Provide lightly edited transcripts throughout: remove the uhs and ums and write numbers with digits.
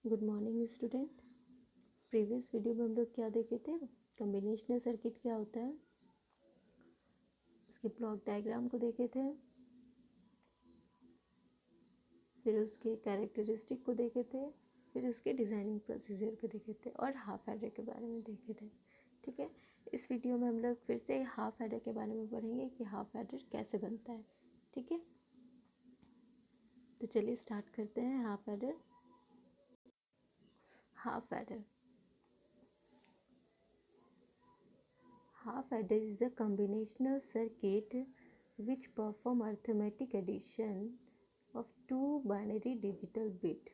Good morning student. Previous video में हम लोग क्या देखे थे? कॉम्बिनेशनल सर्किट क्या होता है, उसके ब्लॉक डायग्राम को देखे थे, फिर उसके कैरेक्टरिस्टिक को देखे थे, फिर उसके डिज़ाइनिंग प्रोसीजर को देखे थे और हाफ एडर के बारे में देखे थे। ठीक है, इस वीडियो में हम लोग फिर से हाफ एडर के बारे में पढ़ेंगे कि हाफ एडर कैसे बनता है। ठीक है, तो चलिए स्टार्ट करते हैं। Half adder Half adder is a combinational circuit which perform arithmetic addition of two binary digital bit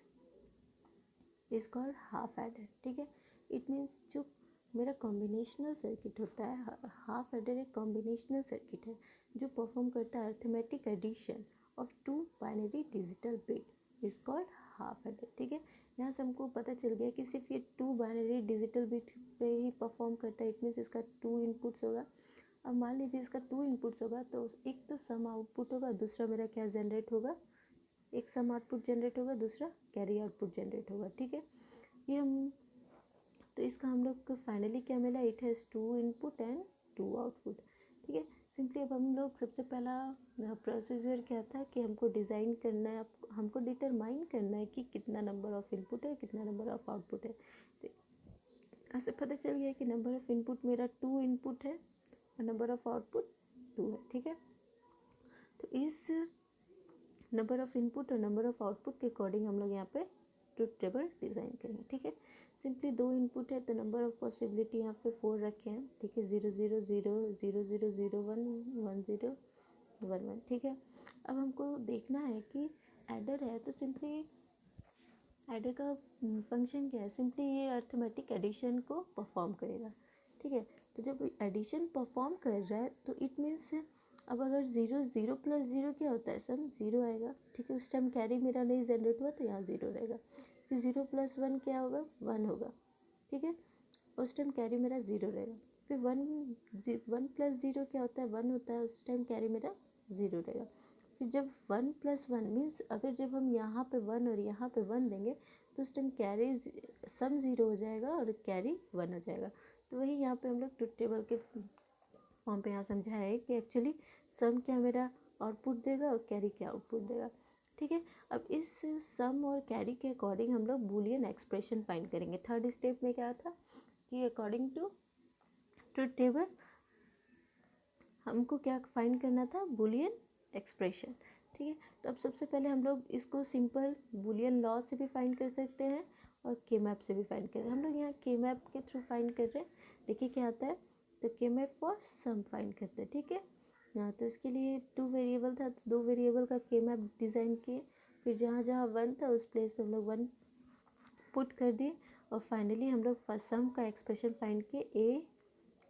is called half adder. ठीक है, इट मीन्स जो मेरा कॉम्बिनेशनल सर्किट होता है, हाफ एडर एक कॉम्बिनेशनल सर्किट है जो परफॉर्म करता है arithmetic addition of two binary digital bit is called half adder. ठीक है, यहाँ से हमको पता चल गया कि सिर्फ ये टू बाइनरी डिजिटल बिट पे ही परफॉर्म करता है। इट मीन्स इसका टू इनपुट्स होगा। अब मान लीजिए इसका टू इनपुट्स होगा तो एक तो सम आउटपुट होगा, दूसरा मेरा क्या जनरेट होगा, एक सम आउटपुट जनरेट होगा, दूसरा कैरी आउटपुट जनरेट होगा। ठीक है, ये हम तो इसका हम लोग को फाइनली क्या मिला, it has two input and two output. ठीक है, सिंपली अब हम लोग सबसे पहला प्रोसीजर क्या था कि हमको डिज़ाइन करना है, हमको डिटरमाइन करना है कि कितना नंबर ऑफ इनपुट है, कितना नंबर ऑफ आउटपुट है। तो ऐसे पता चल गया कि नंबर ऑफ इनपुट मेरा टू इनपुट है और नंबर ऑफ आउटपुट टू है। ठीक है, तो इस नंबर ऑफ इनपुट और नंबर ऑफ आउटपुट के अकॉर्डिंग हम लोग यहाँ पे ट्रुथ टेबल डिज़ाइन करेंगे। ठीक है, सिंपली दो इनपुट है तो नंबर ऑफ पॉसिबिलिटी यहाँ पे 4 रखे हैं। ठीक है, 0 0 0 0 0 0 1 1 0 1 1। ठीक है, अब हमको देखना है कि एडर है तो सिंपली एडर का फंक्शन क्या है, सिंपली ये अर्थमेटिक एडिशन को परफॉर्म करेगा। ठीक है, तो जब एडिशन परफॉर्म कर रहा है तो इट मीन्स अब अगर 0 0 प्लस 0 क्या होता है, सम 0 आएगा। ठीक है, उस टाइम कैरी मेरा नहीं जनरेट हुआ तो यहाँ 0 रहेगा। फिर 0 प्लस 1 क्या होगा, 1 होगा। ठीक है, उस टाइम कैरी मेरा 0 रहेगा। फिर 1 प्लस 0 क्या होता है, 1 होता है, उस टाइम कैरी मेरा 0 रहेगा। फिर जब 1 प्लस 1 मीन्स अगर जब हम यहाँ पे 1 और यहाँ पे 1 देंगे तो उस टाइम कैरी सम 0 हो जाएगा और कैरी 1 हो जाएगा। तो वही यहाँ पे हम लोग ट्रुथ टेबल के फॉर्म पे यहाँ समझाया है कि एक्चुअली सम क्या मेरा आउटपुट देगा और कैरी क्या आउटपुट देगा। ठीक है, अब इस सम और कैरी के अकॉर्डिंग हम लोग बूलियन एक्सप्रेशन फाइंड करेंगे। थर्ड स्टेप में क्या था कि अकॉर्डिंग टू ट्रुथ टेबल हमको क्या फाइंड करना था, बूलियन एक्सप्रेशन। ठीक है, तो अब सबसे पहले हम लोग इसको सिंपल बूलियन लॉ से भी फाइंड कर सकते हैं और के मैप से भी फाइंड कर रहे हैं। हम लोग यहाँ के मैप के थ्रू फाइंड कर रहे हैं। देखिए क्या आता है, तो के मैप फॉर सम फाइंड करते हैं। ठीक है, यहाँ तो इसके लिए 2 वेरिएबल था तो 2 वेरिएबल का के मैप डिज़ाइन किए। फिर जहाँ जहाँ 1 था उस प्लेस पे हम लोग 1 पुट कर दिए और फाइनली हम लोग सम का एक्सप्रेशन फाइंड किए,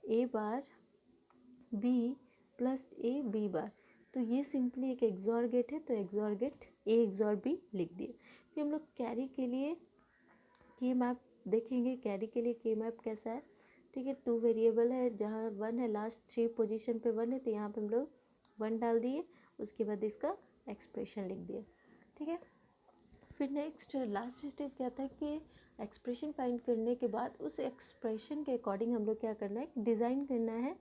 A bar B plus A B bar. तो ये सिंपली एक एक्सॉर गेट है तो XOR gate A XOR B लिख दिए। फिर हम लोग कैरी के लिए के मैप देखेंगे, कैरी के लिए के मैप कैसा है। ठीक है, 2 वेरिएबल है, जहाँ 1 है, लास्ट 3 पोजीशन पे 1 है तो यहाँ पे हम लोग 1 डाल दिए, उसके बाद इसका एक्सप्रेशन लिख दिया। ठीक है, फिर नेक्स्ट लास्ट स्टेप क्या था कि एक्सप्रेशन फाइंड करने के बाद उस एक्सप्रेशन के अकॉर्डिंग हम लोग क्या करना है, डिज़ाइन करना है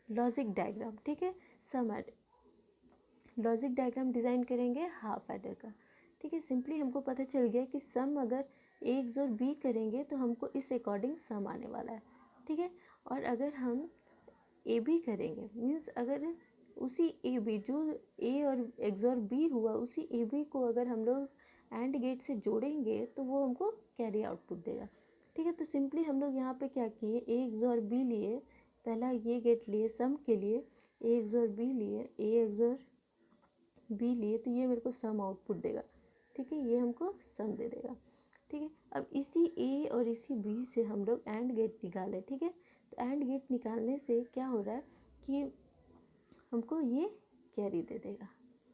लॉजिक डायग्राम। ठीक है, सम एडर लॉजिक डायग्राम डिज़ाइन करेंगे हाफ एडर का। ठीक है, सिंपली हमको पता चल गया कि सम अगर ए एक्सॉर बी करेंगे तो हमको इस अकॉर्डिंग सम आने वाला है। ठीक है, और अगर हम ए बी करेंगे मीन्स अगर उसी ए बी जो ए और एक्सॉर बी हुआ उसी ए बी को अगर हम लोग एंड गेट से जोड़ेंगे तो वो हमको कैरी आउटपुट देगा। ठीक है, तो सिंपली हम लोग यहाँ पे क्या किए, ए एक्सॉर बी लिए, पहला ये गेट लिए सम के लिए, ए एक्सॉर बी लिए, ए एक्सॉर बी लिए, तो ये मेरे को सम आउटपुट देगा। ठीक है, ये हमको सम दे देगा। ठीक है, अब इसी ए और इसी बी से हम लोग एंड गेट निकालें। ठीक है, तो एंड गेट निकालने से क्या हो रहा है कि हमको ये कैरी दे देगा।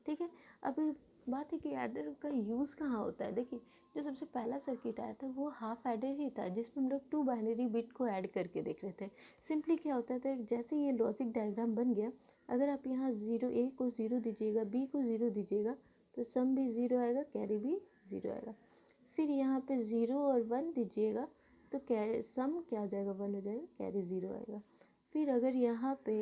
ठीक है, अब बात है कि एडर का यूज़ कहाँ होता है। देखिए, जो सबसे पहला सर्किट आया था वो हाफ एडर ही था जिसमें हम लोग टू बाइनरी बिट को ऐड करके देख रहे थे। सिंपली क्या होता था, जैसे ये लॉजिक डायग्राम बन गया, अगर आप यहाँ 0 ए को 0 दीजिएगा, बी को 0 दीजिएगा तो सम भी 0 आएगा, कैरी भी 0 आएगा। फिर फिर यहाँ पे 0 और 1 दीजिएगा तो सम क्या हो जाएगा, 1 हो जाएगा, कैरी 0 आएगा। फिर अगर यहाँ पे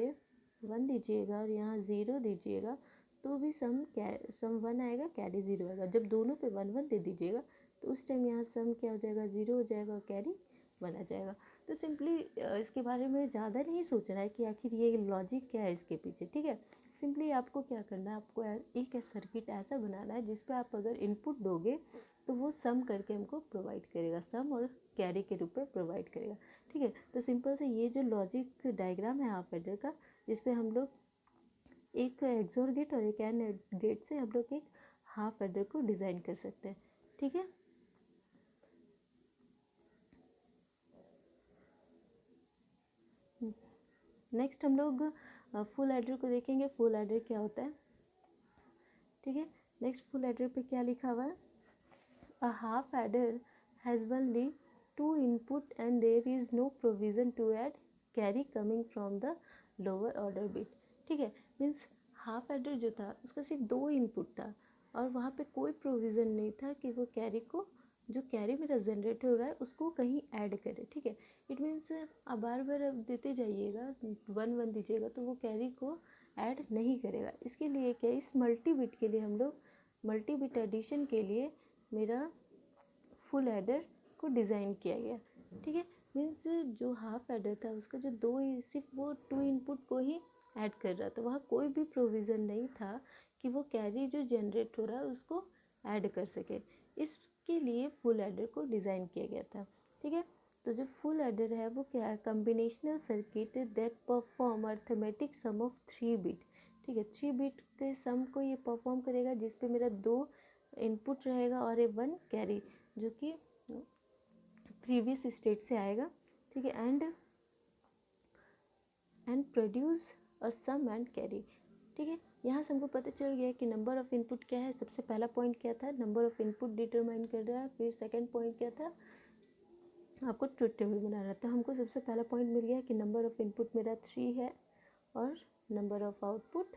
1 दीजिएगा और यहाँ 0 दीजिएगा तो भी सम 1 आएगा, कैरी 0 आएगा। जब दोनों पे 1 1 दे दीजिएगा तो उस टाइम यहाँ सम क्या हो जाएगा, 0 हो जाएगा और कैरी 1 आ जाएगा। तो सिंपली इसके बारे में ज़्यादा नहीं सोचना है कि आखिर ये लॉजिक क्या है इसके पीछे, ठीक है। सिंपली आपको क्या करना है, आपको एक सर्किट ऐसा बनाना है जिस पे आप अगर इनपुट दोगे तो वो सम करके हमको प्रोवाइड करेगा, सम और कैरी के रूप में प्रोवाइड करेगा, ठीक है। तो सिंपल से ये जो लॉजिक डायग्राम है हाफ एडर का, जिसपे हम लोग एक एक्सोर गेट और एक एंड गेट से हम लोग एक हाफ एडर को डिज़ाइन कर सकते हैं, ठीक है। नेक्स्ट हम लोग फुल एडर को देखेंगे, फुल एडर क्या होता है, ठीक है। नेक्स्ट फुल एडर पे क्या लिखा हुआ है, a half adder has only 2 input and there is no provision to add carry coming from the lower order bit, ठीक है। मीन्स हाफ एडर जो था उसका सिर्फ 2 इनपुट था और वहाँ पे कोई प्रोविज़न नहीं था कि वो कैरी को, जो कैरी मेरा जनरेट हो रहा है उसको कहीं ऐड करे, ठीक है। इट मीन्स आप बार बार अब देते जाइएगा 1 1 दीजिएगा तो वो कैरी को ऐड नहीं करेगा। इसके लिए क्या, इस मल्टी बिट के लिए हम लोग मल्टी बिट एडिशन के लिए मेरा फुल एडर को डिज़ाइन किया गया, ठीक है। मीन्स जो हाफ एडर था उसका जो सिर्फ वो 2 इनपुट को ही ऐड कर रहा था, वहाँ कोई भी प्रोविज़न नहीं था कि वो कैरी जो जनरेट हो रहा है उसको ऐड कर सके। इसके लिए फुल एडर को डिज़ाइन किया गया था, ठीक है। तो जो फुल एडर है वो क्या है, combinational circuit that perform arithmetic sum of 3 bit, ठीक है। 3 बिट के सम को ये परफॉर्म करेगा जिसपे मेरा 2 इनपुट रहेगा और 1 कैरी जो कि प्रीवियस स्टेट से आएगा, ठीक है। And produce a sum and carry, ठीक है। यहाँ से हमको पता चल गया कि नंबर ऑफ इनपुट क्या है। सबसे पहला पॉइंट क्या था, नंबर ऑफ इनपुट डिटरमाइन कर रहा है। फिर सेकंड पॉइंट क्या था, आपको ट्रुथ टेबल बनाना। तो हमको सबसे पहला पॉइंट मिल गया कि नंबर ऑफ इनपुट मेरा 3 है और नंबर ऑफ आउटपुट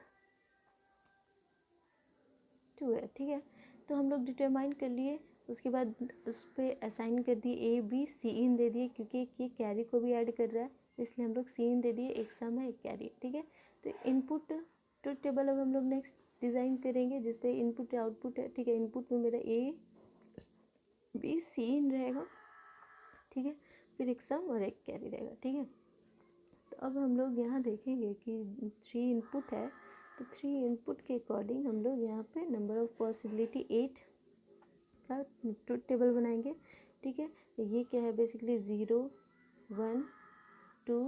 2 है, ठीक है। तो हम लोग डिटरमाइन कर लिए, उसके बाद उस पर असाइन कर दिए ए बी सी इन दे दिए, क्योंकि ये कैरी को भी ऐड कर रहा है इसलिए हम लोग सी इन दे दिए, एक सम है एक कैरी, ठीक है। तो इनपुट ट्रुथ टेबल अब हम लोग नेक्स्ट डिज़ाइन करेंगे जिसपे इनपुट आउटपुट है, ठीक है। इनपुट में मेरा ए बी सी इन रहेगा, ठीक है। फिर एक सम और एक कैरी रहेगा, ठीक है। तो अब हम लोग यहाँ देखेंगे कि 3 इनपुट है, तो 3 इनपुट के अकॉर्डिंग हम लोग यहाँ पे नंबर ऑफ पॉसिबिलिटी 8 का ट्रुथ टेबल बनाएंगे, ठीक है। ये क्या है, बेसिकली 0 1 2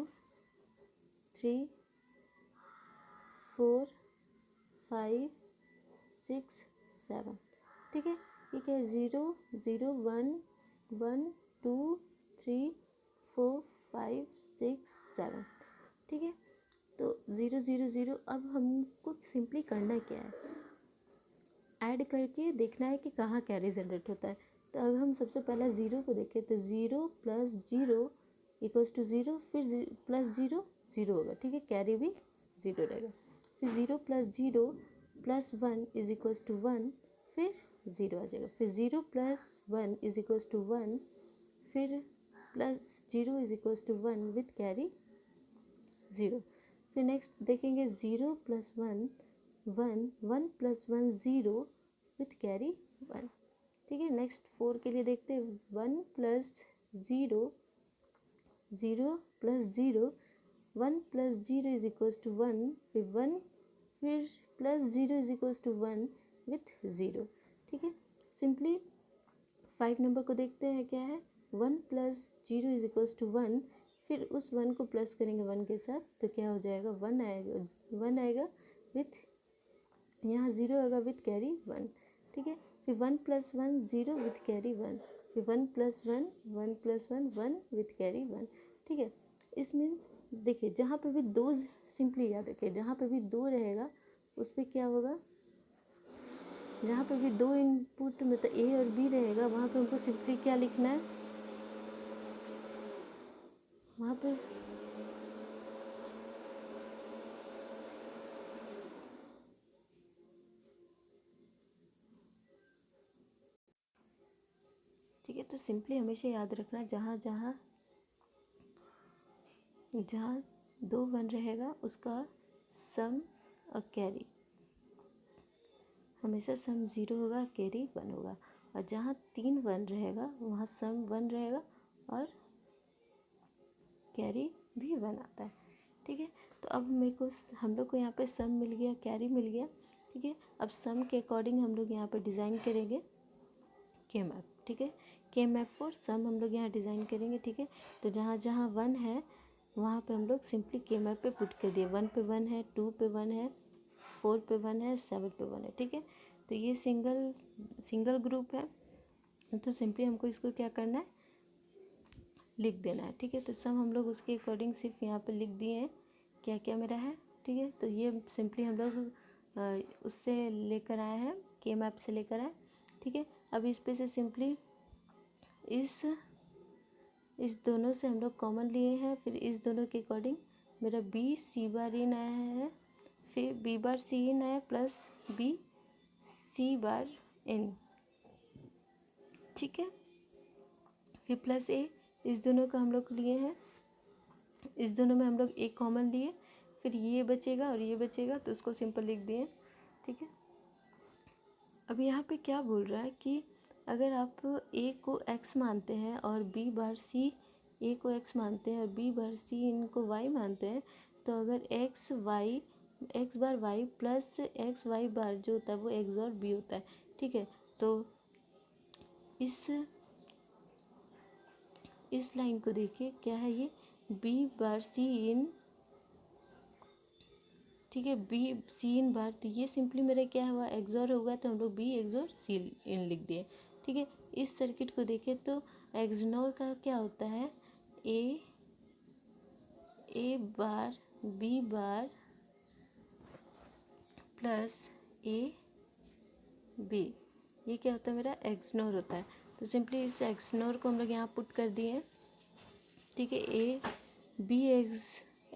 3 4 5 6 7, ठीक है। ये क्या है, 0 0 1 1 2 3 4 5 6 7, ठीक है। तो 0 0 0, अब हमको सिंपली करना क्या है, ऐड करके देखना है कि कहाँ कैरी जनरेट होता है। तो अगर हम सबसे पहला 0 को देखें तो 0 प्लस 0 इक्वल्स टू 0, फिर प्लस 0 0 होगा, ठीक है। कैरी भी 0 रहेगा। फिर 0 plus 0 plus 1 is equals to 1, फिर 0 आ जाएगा। फिर 0 प्लस 1 इज इक्वल्स टू 1, फिर plus 0 is equals to 1 with carry 0। फिर नेक्स्ट देखेंगे 0 प्लस 1 1, 1 प्लस 1 0 विथ कैरी 1, ठीक है। नेक्स्ट 4 के लिए देखते हैं, 1 plus 0 0 plus 0, 1 plus 0 is equals to 1, फिर 1, फिर plus 0 is equals to 1 with 0, ठीक है। सिंपली 5 नंबर को देखते हैं क्या है, 1 प्लस 0 इज इक्वल्स टू 1, फिर उस 1 को प्लस करेंगे 1 के साथ तो क्या हो जाएगा, 1 आएगा विथ, यहाँ 0 आएगा विथ कैरी 1, ठीक है। फिर 1 प्लस 1 0 विथ कैरी 1, फिर 1 प्लस 1 1 प्लस 1 1 विथ कैरी 1, ठीक है। इस मीन्स देखिए जहाँ पे भी 2, सिंपली याद रखिए जहाँ पे भी 2 रहेगा उस पर क्या होगा, जहाँ पे भी 2 इनपुट मतलब ए और बी रहेगा वहाँ पे हमको सिंपली क्या लिखना है, वहाँ पे ठीक है। तो सिंपली हमेशा याद रखना जहाँ जहाँ दो वन रहेगा उसका सम और कैरी, हमेशा सम 0 होगा, कैरी 1 होगा। और जहाँ 3 वन रहेगा वहाँ सम 1 रहेगा और कैरी भी 1 आता है। ठीक है। तो अब मेरे को हम लोग को यहाँ पे सम मिल गया, कैरी मिल गया। ठीक है। अब सम के अकॉर्डिंग हम लोग यहाँ पे डिज़ाइन करेंगे के मैप। ठीक है। के मैप फॉर सम हम लोग यहाँ डिज़ाइन करेंगे। ठीक है। तो जहाँ जहाँ 1 है वहाँ पे हम लोग सिंपली के मैप पे पुट कर दिए। 1 पे 1 है, 2 पे 1 है, 4 पे 1 है, 7 पे 1 है। ठीक है। तो ये सिंगल ग्रुप है, तो सिंपली हमको इसको क्या करना है, लिख देना है। ठीक है। तो सब हम लोग उसके अकॉर्डिंग सिर्फ यहाँ पे लिख दिए हैं क्या क्या मेरा है। ठीक है। तो ये सिंपली हम लोग उससे लेकर आए हैं, के मैप से लेकर आए। ठीक है। अब इस पे से सिंपली इस दोनों से हम लोग कॉमन लिए हैं, फिर इस दोनों के अकॉर्डिंग मेरा बी सी बार इन आया है, फिर बी बार सी इन आया प्लस बी सी बार इन। ठीक है। फिर प्लस ए, इस दोनों का हम लोग लिए हैं, इस दोनों में हम लोग एक कॉमन लिए, फिर ये बचेगा और ये बचेगा तो उसको सिंपल लिख दिए। ठीक है। अब यहाँ पे क्या बोल रहा है कि अगर आप ए को एक्स मानते हैं और बी बार सी, ए को एक्स मानते हैं और बी बार सी इनको वाई मानते हैं, तो अगर एक्स बार वाई प्लस एक्स वाई बार जो होता है वो एक्स और बी होता है। ठीक है। तो इस लाइन को देखिए क्या है, ये बी बार सी इन। ठीक है। बी सी इन बार, तो ये सिंपली मेरा क्या हुआ, एक्सॉर होगा, तो हम लोग बी एक्सॉर सी इन लिख दिए। ठीक है। इस सर्किट को देखें तो एक्सनोर का क्या होता है, A bar B bar plus A B, ये क्या होता है मेरा एक्सनोर होता है। तो सिंपली इस एक्सनोर को हम लोग यहाँ पुट कर दिए हैं। ठीक है। ए बी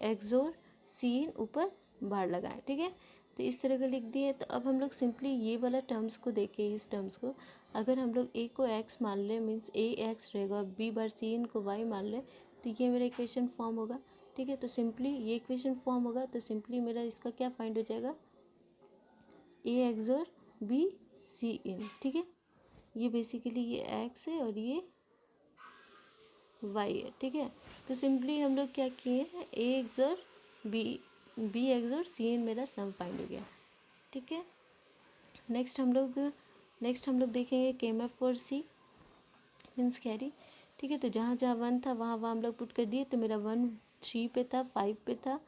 एक्सोर सी इन ऊपर बार लगाएं। ठीक है। तो इस तरह का लिख दिए। तो अब हम लोग सिंपली ये वाला टर्म्स को देखें, इस टर्म्स को अगर हम लोग ए को एक्स मान लें मीन्स ए एक्स रहेगा, बी बार सी इन को वाई मान लें, तो ये मेरा इक्वेशन फॉर्म होगा। ठीक है। तो सिंपली ये इक्वेशन फॉर्म होगा, तो सिंपली मेरा इसका क्या फाइंड हो जाएगा, ए एक्सोर बी सी इन। ठीक है। ये बेसिकली ये एक्स है और ये वाई है। ठीक है। तो सिंपली हम लोग क्या किए हैं, ए एक्सोर बी एक्सोर सी इन मेरा सम फाइंड हो गया। ठीक है। नेक्स्ट हम लोग देखेंगे K map for C means carry. ठीक है। तो जहाँ जहाँ 1 था वहाँ वहाँ हम लोग पुट कर दिए। तो मेरा 1 3 पे था, 5 पे था,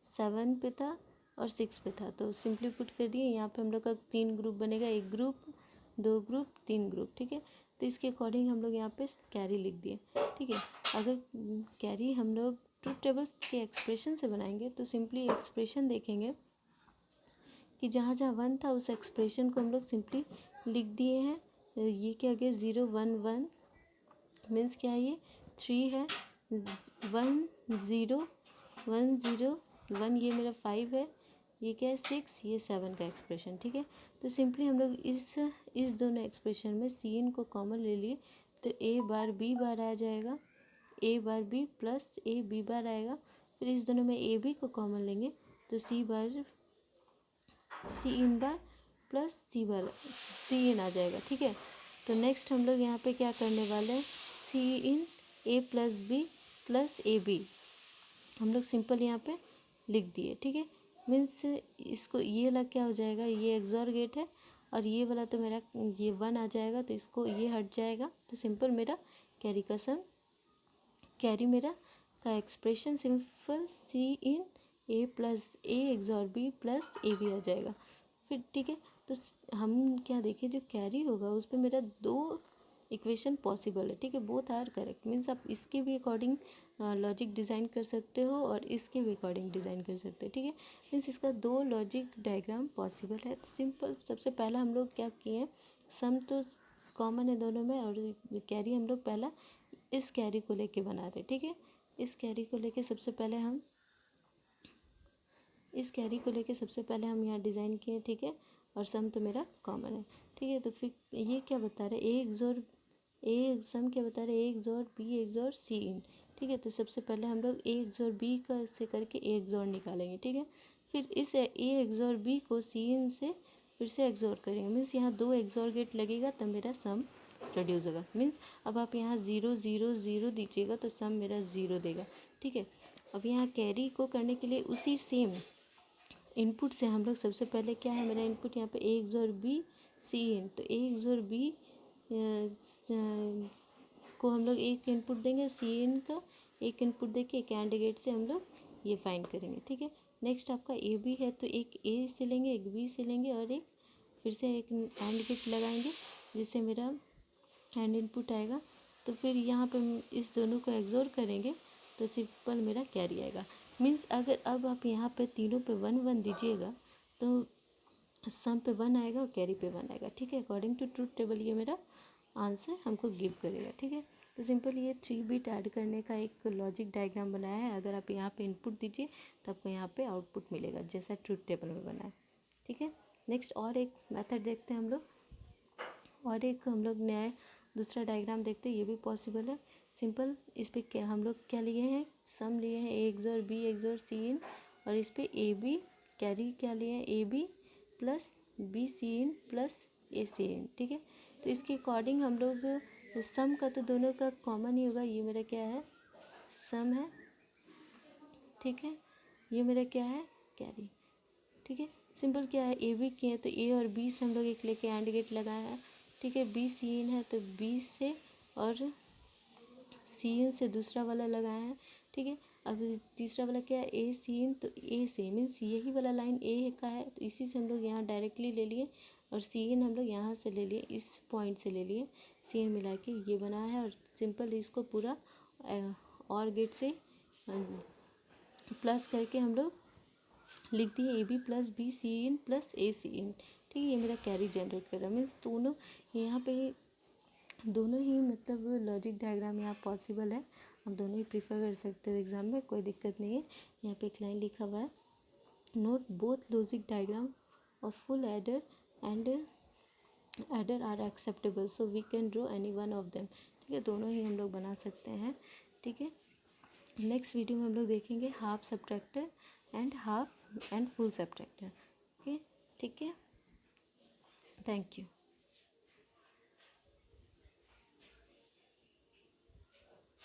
7 पे था और 6 पे था, तो सिंपली पुट कर दिए। यहाँ पे हम लोग का 3 ग्रुप बनेगा, एक ग्रुप, 2 ग्रुप, 3 ग्रुप। ठीक है। तो इसके अकॉर्डिंग हम लोग यहाँ पे कैरी लिख दिए। ठीक है। अगर कैरी हम लोग ट्रूथ टेबल्स के एक्सप्रेशन से बनाएंगे तो सिंपली एक्सप्रेशन देखेंगे कि जहाँ जहाँ 1 था उस एक्सप्रेशन को हम लोग सिंपली लिख दिए हैं। ये क्या गया, 0 1 1 मीन्स क्या है, ये 3 है, 1 0 1 0 1, ये मेरा 5 है, ये क्या है 6, ये 7 का एक्सप्रेशन। ठीक है। तो सिंपली हम लोग इस दोनों एक्सप्रेशन में सी इन को कॉमन ले लिए, तो ए बार बी बार आ जाएगा, A bar B plus A B bar आएगा। फिर इस दोनों में ए बी को कॉमन लेंगे तो सी इन बार प्लस सी इन आ जाएगा। ठीक है। तो नेक्स्ट हम लोग यहाँ पे क्या करने वाले हैं, C in A plus B plus A B हम लोग सिंपल यहाँ पे लिख दिए। ठीक है। मीन्स इसको ये वाला क्या हो जाएगा, ये एक्सॉर गेट है और ये वाला तो मेरा ये 1 आ जाएगा, तो इसको ये हट जाएगा, तो सिंपल मेरा कैरी का सम, कैरी मेरा का expression simple C in A plus A XOR B plus A B आ जाएगा। फिर ठीक है। तो हम क्या देखें, जो कैरी होगा उस पर मेरा 2 इक्वेशन पॉसिबल है। ठीक है। बोथ आर करेक्ट मीन्स आप इसके भी अकॉर्डिंग लॉजिक डिज़ाइन कर सकते हो और इसके भी अकॉर्डिंग डिज़ाइन कर सकते हो। ठीक है। मीन्स इसका 2 लॉजिक डायग्राम पॉसिबल है। तो सिंपल सबसे पहला हम लोग क्या किए हैं, सम तो कॉमन है दोनों में और कैरी हम लोग पहला इस कैरी को लेके बना रहे। ठीक है। इस कैरी को लेके सबसे पहले हम यहाँ डिज़ाइन किए। ठीक है। और सम तो मेरा कॉमन है। ठीक है। तो फिर ये क्या बता रहे, ए एक्सोर ए सम क्या बता रहे हैं, A XOR B XOR C in. ठीक है, तो सबसे पहले हम लोग ए XOR बी का से करके ए XOR निकालेंगे। ठीक है, फिर इस ए XOR बी को सी इन से फिर से XOR करेंगे। मीन्स यहाँ 2 XOR गेट लगेगा तब मेरा सम प्रोड्यूस होगा। मीन्स अब आप यहाँ 0 0 0 दीजिएगा तो सम मेरा 0 देगा। ठीक है, अब यहाँ कैरी को करने के लिए उसी सेम इनपुट से हम लोग सबसे पहले क्या है मेरा इनपुट यहाँ पे ए XOR बी सी इन, तो ए XOR बी को हम लोग एक इनपुट देंगे, सी इन का एक इनपुट देके एक एंड गेट से हम लोग ये फाइंड करेंगे। ठीक है, नेक्स्ट आपका ए बी है तो एक ए से लेंगे, एक बी से लेंगे और एक फिर से एक एंड गेट लगाएंगे जिससे मेरा एंड इनपुट आएगा। तो फिर यहाँ पे इस दोनों को एक्सोर करेंगे तो सिंपल मेरा कैरी आएगा। मीन्स अगर अब आप यहाँ पे तीनों पे 1 1 दीजिएगा तो सम पे 1 आएगा और कैरी पे 1 आएगा। ठीक है, अकॉर्डिंग टू ट्रूथ टेबल ये मेरा आंसर हमको गिव करेगा। ठीक है, तो सिंपल ये 3 बिट ऐड करने का एक लॉजिक डायग्राम बनाया है। अगर आप यहाँ पे इनपुट दीजिए तो आपको यहाँ पे आउटपुट मिलेगा जैसा ट्रूथ टेबल में बना है। ठीक है, नेक्स्ट और एक मेथड देखते हैं हम लोग, और एक हम लोग नया दूसरा डायग्राम देखते हैं, ये भी पॉसिबल है। सिंपल इस पर क्या हम लोग क्या लिए हैं, सम लिए हैं A XOR B XOR C in, और इस पर ए बी कैरी क्या लिए हैं, A B plus B C in plus A C in. ठीक है, तो इसके अकॉर्डिंग हम लोग सम का तो दोनों का कॉमन ही होगा, ये मेरा क्या है सम है। ठीक है, ये मेरा क्या है कैरी। ठीक है, सिंपल क्या है ए बी किए हैं तो ए और बी से हम लोग एक लेके एंड गेट लगाया है। ठीक है, बी सी इन है तो बी से और सी इन से दूसरा वाला लगाया है। ठीक है, अब तीसरा वाला क्या है ए सी इन, तो ए से मीन्स यही वाला लाइन ए का है तो इसी से हम लोग यहाँ डायरेक्टली ले लिए, और सी इन हम लोग यहाँ से ले लिए, इस पॉइंट से ले लिए, सी इन मिला के ये बना है। और सिंपल इसको पूरा और गेट से प्लस करके हम लोग लिख दिए A B plus B C in plus A C in. ठीक है, ये मेरा कैरी जनरेट कर रहा है। मीन्स दोनों यहाँ पे दोनों ही मतलब लॉजिक डायग्राम यहाँ पॉसिबल है, आप दोनों ही प्रीफर कर सकते हो एग्जाम में, कोई दिक्कत नहीं है। यहाँ पे एक लाइन लिखा हुआ है, note both logic diagram of full adder and adder are acceptable so we can draw any one of them. ठीक है, दोनों ही हम लोग बना सकते हैं। ठीक है, नेक्स्ट वीडियो में हम लोग देखेंगे half subtractor and half and full subtractor. Okay, ठीक है, थैंक यू।